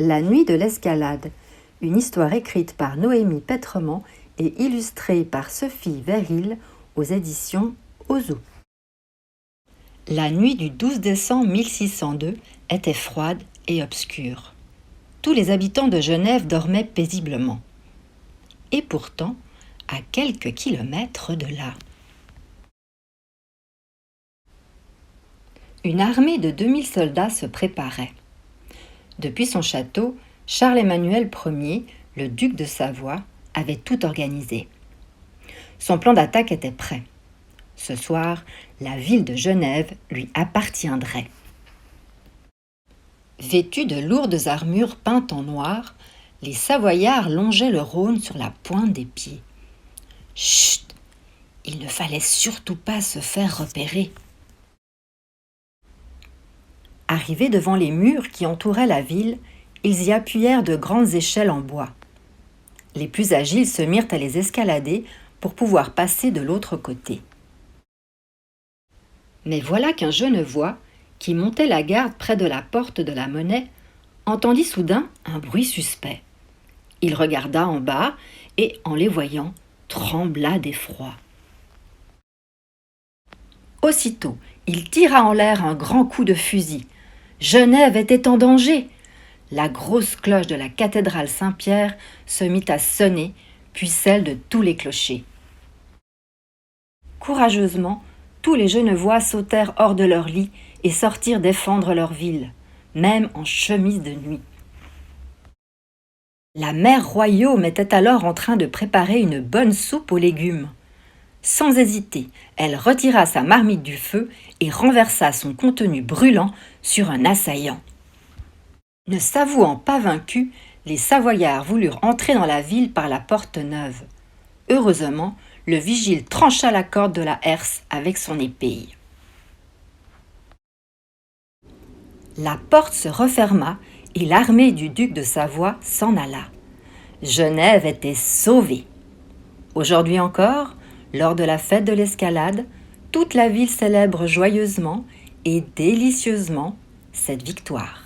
La nuit de l'escalade, une histoire écrite par Noémie Pétrement et illustrée par Sophie Veril aux éditions Ozo. La nuit du 12 décembre 1602 était froide et obscure. Tous les habitants de Genève dormaient paisiblement. Et pourtant, à quelques kilomètres de là, une armée de 2000 soldats se préparait. Depuis son château, Charles-Emmanuel Ier, le duc de Savoie, avait tout organisé. Son plan d'attaque était prêt. Ce soir, la ville de Genève lui appartiendrait. Vêtus de lourdes armures peintes en noir, les Savoyards longeaient le Rhône sur la pointe des pieds. Chut! Il ne fallait surtout pas se faire repérer. Arrivés devant les murs qui entouraient la ville, ils y appuyèrent de grandes échelles en bois. Les plus agiles se mirent à les escalader pour pouvoir passer de l'autre côté. Mais voilà qu'un Genevois, qui montait la garde près de la porte de la Monnaie, entendit soudain un bruit suspect. Il regarda en bas et, en les voyant, trembla d'effroi. Aussitôt, il tira en l'air un grand coup de fusil. Genève était en danger. La grosse cloche de la cathédrale Saint-Pierre se mit à sonner, puis celle de tous les clochers. Courageusement, tous les Genevois sautèrent hors de leur lit et sortirent défendre leur ville, même en chemise de nuit. La mère Royaume était alors en train de préparer une bonne soupe aux légumes. Sans hésiter, elle retira sa marmite du feu et renversa son contenu brûlant sur un assaillant. Ne s'avouant pas vaincus, les Savoyards voulurent entrer dans la ville par la porte neuve. Heureusement, le vigile trancha la corde de la herse avec son épée. La porte se referma et l'armée du duc de Savoie s'en alla. Genève était sauvée. Aujourd'hui encore, lors de la fête de l'escalade, toute la ville célèbre joyeusement et délicieusement cette victoire.